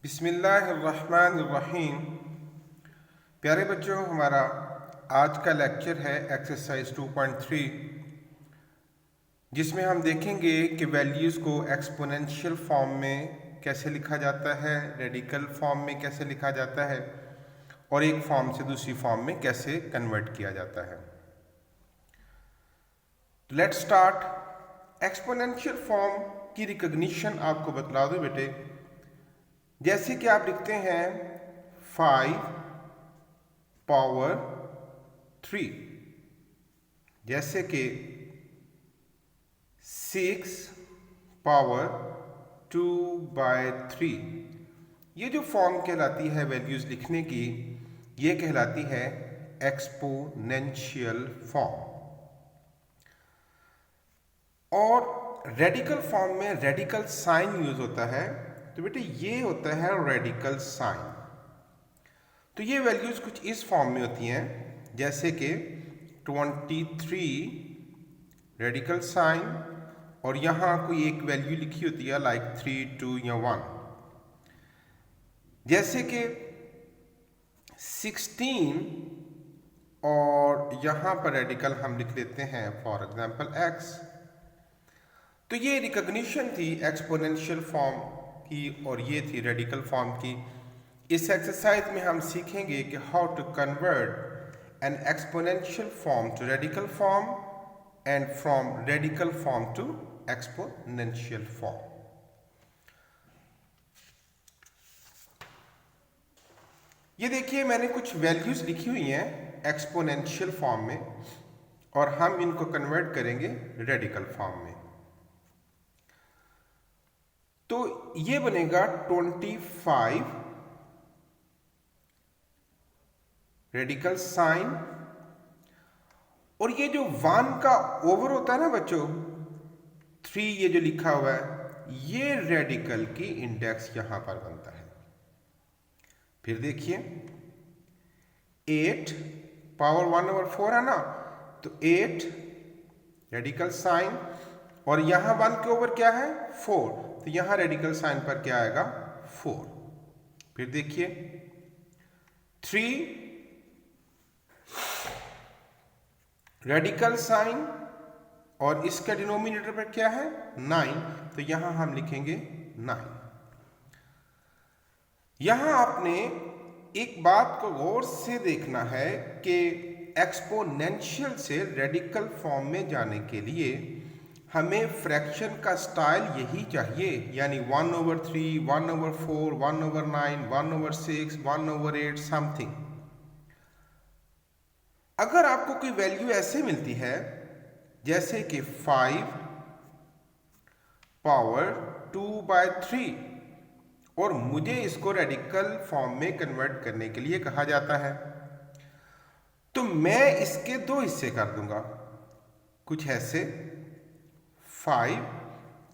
बिस्मिल्लाहिर्रहमानिर्रहीम। प्यारे बच्चों, हमारा आज का लेक्चर है एक्सरसाइज 2.3, जिसमें हम देखेंगे कि वैल्यूज़ को एक्सपोनेंशियल फॉर्म में कैसे लिखा जाता है, रेडिकल फॉर्म में कैसे लिखा जाता है और एक फॉर्म से दूसरी फॉर्म में कैसे कन्वर्ट किया जाता है। Let's start. एक्सपोनेंशियल फॉर्म की रिकॉग्निशन आपको बतला दूं बेटे। जैसे कि आप लिखते हैं 5 पावर 3, जैसे कि 6 पावर 2/3। ये जो फॉर्म कहलाती है वैल्यूज लिखने की, ये कहलाती है एक्सपोनेंशियल फॉर्म। और रेडिकल फॉर्म में रेडिकल साइन यूज होता है, तो बेटे ये होता है रेडिकल साइन। तो ये वैल्यूज कुछ इस फॉर्म में होती हैं, जैसे कि 23 रेडिकल साइन और यहाँ कोई एक वैल्यू लिखी होती है लाइक 3, 2 या 1। जैसे कि 16 और यहाँ पर रेडिकल हम लिख लेते हैं फॉर एग्जांपल x। तो ये रिकॉग्निशन थी एक्सपोनेंशियल फॉर्म की और ये थी रेडिकल फॉर्म की। इस एक्सरसाइज में हम सीखेंगे कि how to convert an exponential form to radical form and from radical form to exponential form. ये देखिए, मैंने कुछ वैल्यूज लिखी हुई हैं एक्सपोनेंशियल फॉर्म में और हम इनको कन्वर्ट करेंगे रेडिकल फॉर्म में। तो ये बनेगा 25 रेडिकल साइन, और ये जो 1 का ओवर होता है ना बच्चों, 3 ये जो लिखा हुआ है, ये रेडिकल की इंडेक्स यहां पर बनता है। फिर देखिए 8 पावर 1/4 है ना, तो 8 रेडिकल साइन और यहां 1 के ओवर क्या है 4, तो यहां रेडिकल साइन पर क्या आएगा 4। फिर देखिए 3 रेडिकल साइन और इसका डिनोमिनेटर पर क्या है 9, तो यहां हम लिखेंगे 9। यहां आपने एक बात को गौर से देखना है कि एक्सपोनेंशियल से रेडिकल फॉर्म में जाने के लिए हमें फ्रैक्शन का स्टाइल यही चाहिए, यानी 1/3, 1/4, 1/9, 1/6, 1/8 समथिंग। अगर आपको कोई वैल्यू ऐसे मिलती है जैसे कि 5 पावर 2/3 और मुझे इसको रेडिकल फॉर्म में कन्वर्ट करने के लिए कहा जाता है, तो मैं इसके दो हिस्से कर दूंगा कुछ ऐसे। 5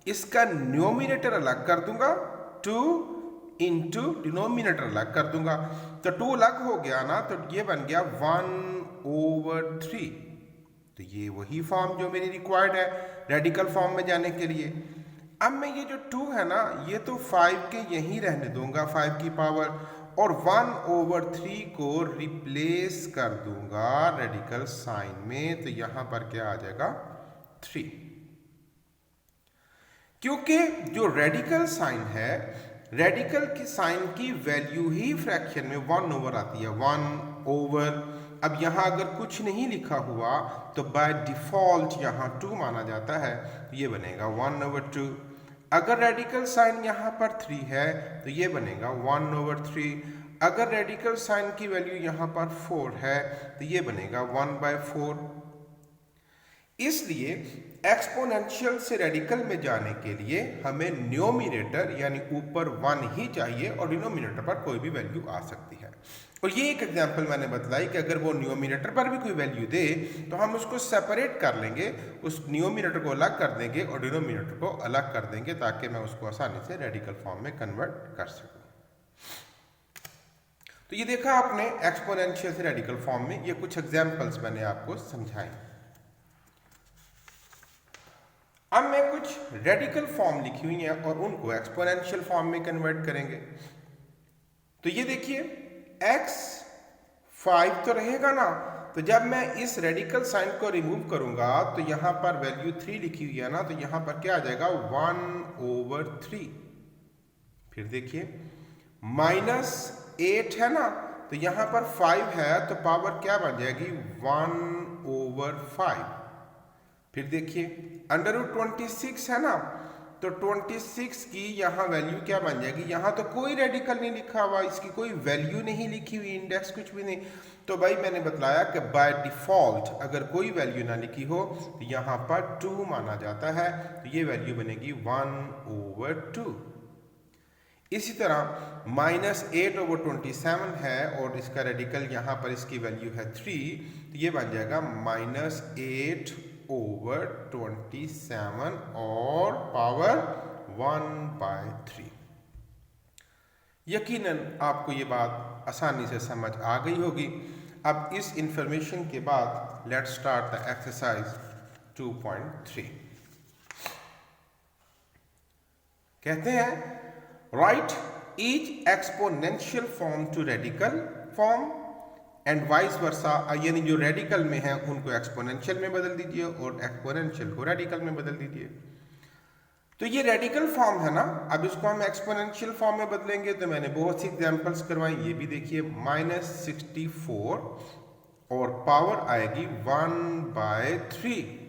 इसका न्यूमरेटर अलग कर दूंगा, 2 इंटू डिनोमिनेटर अलग कर दूंगा, तो 2 अलग हो गया ना, तो ये बन गया 1/3। तो ये वही फॉर्म जो मेरी रिक्वायर्ड है रेडिकल फॉर्म में जाने के लिए। अब मैं ये जो 2 है ना, ये तो 5 के यहीं रहने दूंगा 5 की पावर, और 1/3 को रिप्लेस कर दूंगा रेडिकल साइन में, तो यहां पर क्या आ जाएगा 3। क्योंकि जो रेडिकल साइन है, रेडिकल की साइन की वैल्यू ही फ्रैक्शन में 1/, आती है 1/। अब यहां अगर कुछ नहीं लिखा हुआ तो बाय डिफॉल्ट यहां 2 माना जाता है, तो ये बनेगा 1/2। अगर रेडिकल साइन यहां पर 3 है तो ये बनेगा 1/3। अगर रेडिकल साइन की वैल्यू यहां पर 4 है तो ये बनेगा 1/4। इसलिए एक्सपोनेंशियल से रेडिकल में जाने के लिए हमें न्यूमरेटर यानी ऊपर 1 ही चाहिए और डिनोमिनेटर पर कोई भी वैल्यू आ सकती है। और ये एक एग्जांपल मैंने बताई कि अगर वो न्यूमरेटर पर भी कोई वैल्यू दे तो हम उसको सेपरेट कर लेंगे, उस न्यूमरेटर को अलग कर देंगे और डिनोमिनेटर को अलग कर देंगे, ताकि मैं उसको आसानी से रेडिकल फॉर्म में कन्वर्ट कर सकूं। तो ये देखा आपने एक्सपोनेंशियल से रेडिकल फॉर्म में, ये कुछ एग्जाम्पल्स मैंने आपको समझाए। अब मैं कुछ रेडिकल फॉर्म लिखी हुई हैं और उनको एक्सपोनेंशियल फॉर्म में कन्वर्ट करेंगे। तो ये देखिए x 5 तो रहेगा ना, तो जब मैं इस रेडिकल साइन को रिमूव करूंगा तो यहां पर वैल्यू 3 लिखी हुई है ना, तो यहां पर क्या आ जाएगा 1/3। फिर देखिए -8 है ना, तो यहां पर 5 है तो पावर क्या बन जाएगी 1/5। फिर देखिए √26 है ना, तो 26 की यहाँ वैल्यू क्या बन जाएगी, यहाँ तो कोई रेडिकल नहीं लिखा हुआ, इसकी कोई वैल्यू नहीं लिखी हुई, इंडेक्स कुछ भी नहीं। तो भाई मैंने बताया कि बाय डिफॉल्ट अगर कोई वैल्यू ना लिखी हो तो यहाँ पर 2 माना जाता है, तो ये वैल्यू बनेगी 1/2। इसी तरह -8/27 है और इसका रेडिकल यहाँ पर इसकी वैल्यू है 3, तो ये बन जाएगा -8/27 और पावर 1/3। यकीनन आपको ये बात आसानी से समझ आ गई होगी। अब इस इंफॉर्मेशन के बाद लेट्स स्टार्ट द एक्सरसाइज 2.3। कहते हैं write each exponential form to radical form and vice versa, यानी जो रेडिकल में है उनको एक्सपोनेंशियल में बदल दीजिए और एक्सपोनेंशियल को रेडिकल में बदल दीजिए। तो ये रेडिकल फॉर्म है ना, अब इसको हम एक्सपोनेंशियल फॉर्म में बदलेंगे। तो मैंने बहुत सी एग्जांपल्स करवाई, ये भी देखिए -64 और पावर आएगी 1/3।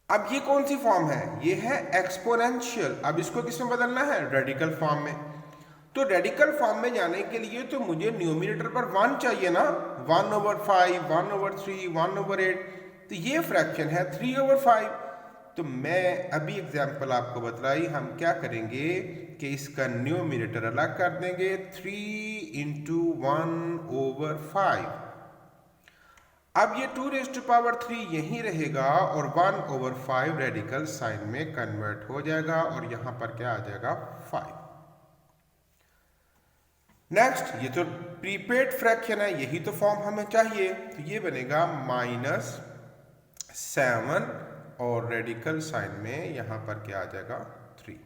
अब ये कौन सी फॉर्म है, ये है एक्सपोनेंशियल। अब इसको किस में बदलना है, रेडिकल फॉर्म में। तो रेडिकल फॉर्म में जाने के लिए तो मुझे न्यूमरेटर पर 1 चाहिए ना, 1/5, 1/3, 1/8। तो ये फ्रैक्शन है 3/5। तो मैं अभी एग्जांपल आपको बतलाई, हम क्या करेंगे कि इसका न्यूमरेटर अलग कर देंगे, 3 × 1/5। अब ये 2⁻³ यहीं रहेगा और 1/5 रेडिकल साइन में कन्वर्ट हो जाएगा और यहां पर क्या आ जाएगा 5। नेक्स्ट, ये तो प्रीपेड फ्रैक्शन है, यही तो फॉर्म हमें चाहिए। तो ये बनेगा -7 और रेडिकल साइन में यहां पर क्या आ जाएगा 3।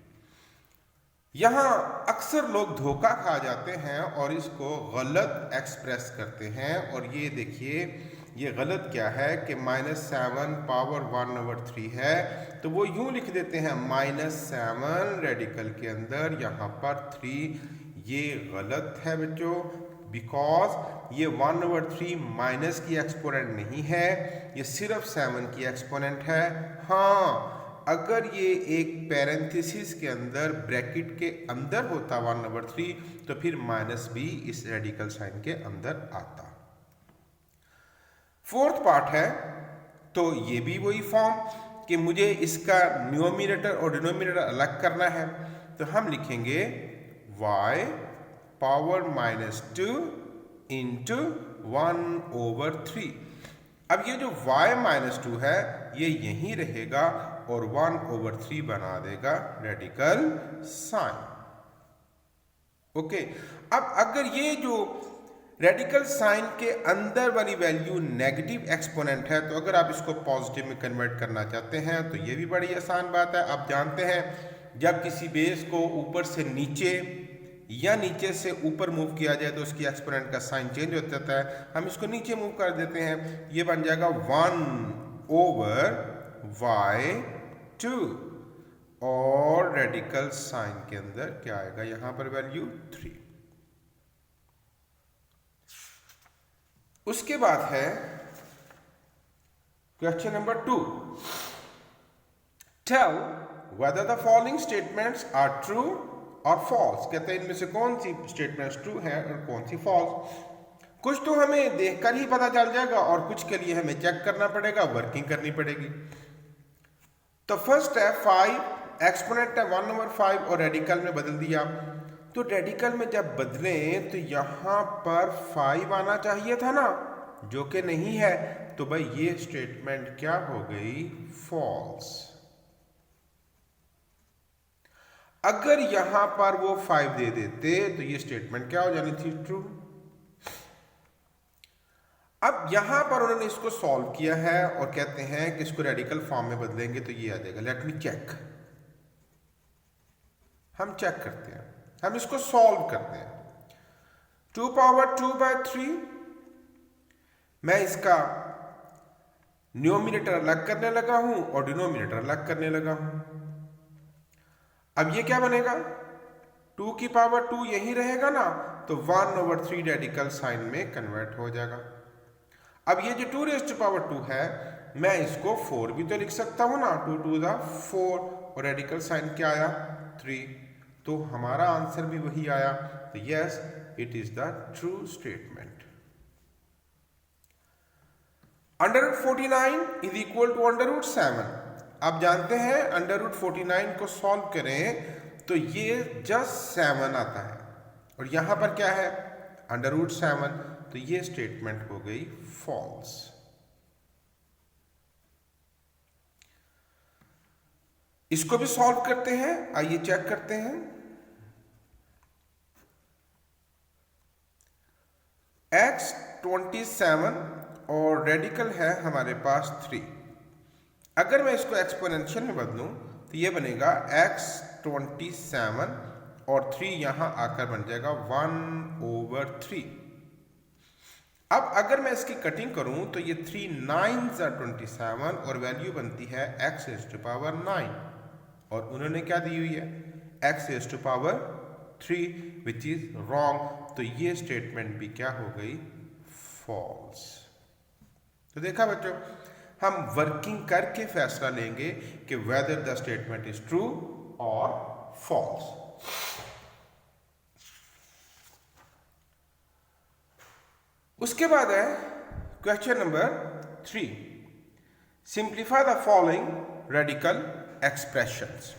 यहां अक्सर लोग धोखा खा जाते हैं और इसको गलत एक्सप्रेस करते हैं। और ये देखिए ये गलत क्या है कि -7 पावर 1/3 है, तो वो यूं लिख देते हैं -7 रेडिकल के अंदर यहाँ पर 3। ये गलत है बच्चों, बिकॉज ये 1/3 माइनस की एक्सपोनेंट नहीं है, ये सिर्फ 7 की एक्सपोनेंट है। हाँ, अगर ये एक पैरेंथेसिस के अंदर ब्रैकेट के अंदर होता 1/3 तो फिर माइनस भी इस रेडिकल साइन के अंदर आता। फोर्थ पार्ट है, तो ये भी वही फॉर्म कि मुझे इसका न्यूमरेटर और डिनोमिनेटर अलग करना है। तो हम लिखेंगे y पावर -2 × 1/3। अब ये जो y -2 है ये यहीं रहेगा और 1/3 बना देगा रेडिकल साइन। ओके, अब अगर ये जो रेडिकल साइन के अंदर वाली वैल्यू नेगेटिव एक्सपोनेंट है, तो अगर आप इसको पॉजिटिव में कन्वर्ट करना चाहते हैं तो ये भी बड़ी आसान बात है। आप जानते हैं जब किसी बेस को ऊपर से नीचे या नीचे से ऊपर मूव किया जाए तो उसकी एक्सपोनेंट का साइन चेंज हो जाता है। हम इसको नीचे मूव कर देते हैं, ये बन जाएगा 1/y2 और रेडिकल साइन के अंदर क्या आएगा, यहां पर वैल्यू 3। उसके बाद है question number 2, tell whether the following statements are true और फॉल्स। कहते हैं इनमें से कौन सी स्टेटमेंट्स ट्रू है और कौन सी फॉल्स। कुछ तो हमें देखकर ही पता चल जाएगा और कुछ के लिए हमें चेक करना पड़ेगा, वर्किंग करनी पड़ेगी। तो फर्स्ट है 5, एक्सपोनेंट है 1/5 और रेडिकल में बदल दिया। तो रेडिकल में जब बदलें तो यहां पर 5 आना चाहिए था ना, जो कि नहीं है। तो भाई ये स्टेटमेंट क्या हो गई, फॉल्स। अगर यहां पर वो 5 दे देते तो ये स्टेटमेंट क्या हो जानी थी, ट्रू। अब यहां पर उन्होंने इसको सॉल्व किया है और कहते हैं कि इसको रेडिकल फॉर्म में बदलेंगे तो ये आ जाएगा। लेट मी चेक, हम चेक करते हैं। हम इसको सॉल्व करते हैं। 2 पावर 2/3, मैं इसका न्यूमरेटर अलग करने लगा हूं और डिनोमिनेटर अलग करने लगा हूं। अब ये क्या बनेगा, 2 की पावर 2 यही रहेगा ना, तो 1/3 रेडिकल साइन में कन्वर्ट हो जाएगा। अब ये जो 2 रेज़ टू पावर 2 है, मैं इसको 4 भी तो लिख सकता हूं ना, 2 2 दा 4, और रेडिकल साइन क्या आया 3, तो हमारा आंसर भी वही आया। तो yes, it is the true statement. √49 is equal to √7। आप जानते हैं √49 को सॉल्व करें तो ये जस्ट 7 आता है, और यहां पर क्या है √7, तो ये स्टेटमेंट हो गई फॉल्स। इसको भी सॉल्व करते हैं, आइए चेक करते हैं। x27 और रेडिकल है हमारे पास 3। अगर मैं इसको एक्सपोनेंशियल में बदलूं तो ये बनेगा x27 और 3 यहां आकर बन जाएगा 1/3। अब अगर मैं इसकी कटिंग करूं तो ये 3 9s are 27 और वैल्यू बनती है x⁻9, और उन्होंने क्या दी हुई है x⁻3, विच इज रॉन्ग। तो ये स्टेटमेंट भी क्या हो गई, फॉल्स। तो देखा बच्चों, हम वर्किंग करके फैसला लेंगे कि whether the statement is true और फॉल्स। उसके बाद है question number 3, simplify the following radical expressions.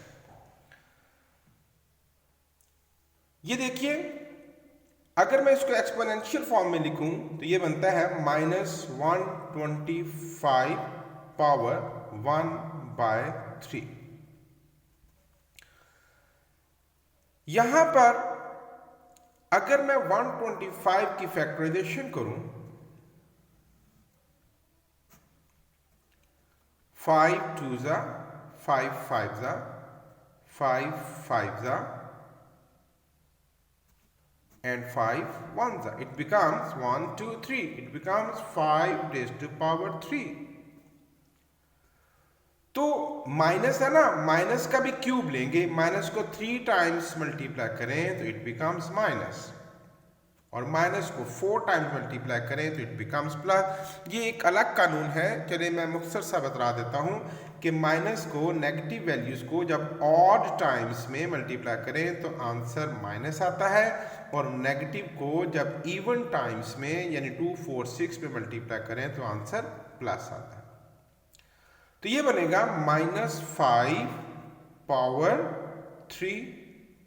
ये देखिए, अगर मैं इसको एक्सपोनेंशियल फॉर्म में लिखूं तो ये बनता है -125 पावर 1/3। यहां पर अगर मैं 125 की फैक्टराइजेशन करूं, 5 2s 5 5s 5 5s and 5 1s, it becomes 1 2 3, it becomes 5 raised to power 3। तो माइनस है ना, माइनस का भी क्यूब लेंगे, माइनस को 3 टाइम्स मल्टीप्लाई करें तो इट बिकम्स माइनस, और माइनस को 4 टाइम्स मल्टीप्लाई करें तो इट बिकम्स प्लस। ये एक अलग कानून है, चलिए मैं मुख्तसर सा बता देता हूं कि माइनस को, नेगेटिव वैल्यूज को जब ऑड टाइम्स में मल्टीप्लाई करें तो आंसर माइनस आता है, और नेगेटिव को जब इवन टाइम्स में यानी 2 4 6 में मल्टीप्लाई करें तो आंसर प्लस आता है। तो ये बनेगा -5 पावर 3,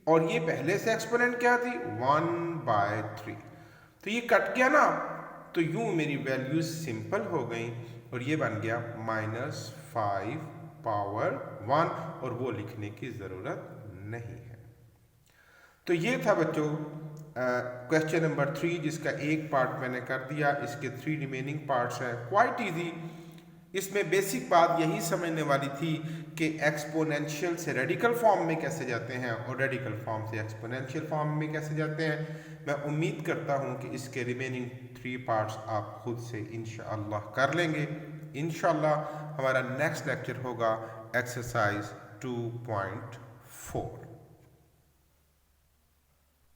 और ये पहले से एक्सपोनेंट क्या थी 1/3, तो ये कट गया ना, तो यूं मेरी वैल्यूज सिंपल हो गई, और ये बन गया -5 पावर 1, और वो लिखने की ज़रूरत नहीं है। तो ये था बच्चों क्वेश्चन नंबर 3, जिसका एक पार्ट मैंने कर दिया, इसके 3 रिमेनिंग पार्ट्स हैं। Quite easy. इसमें बेसिक बात यही समझने वाली थी कि एक्सपोनेंशियल से रेडिकल फॉर्म में कैसे जाते हैं और रेडिकल फॉर्म से एक्सपोनेंशियल फॉर्म में कैसे जाते हैं। मैं उम्मीद करता हूं कि इसके रिमेनिंग 3 पार्ट्स आप खुद से इंशाअल्लाह कर लेंगे। इंशाअल्लाह हमारा नेक्स्ट लेक्चर होगा एक्सरसाइज 2.4।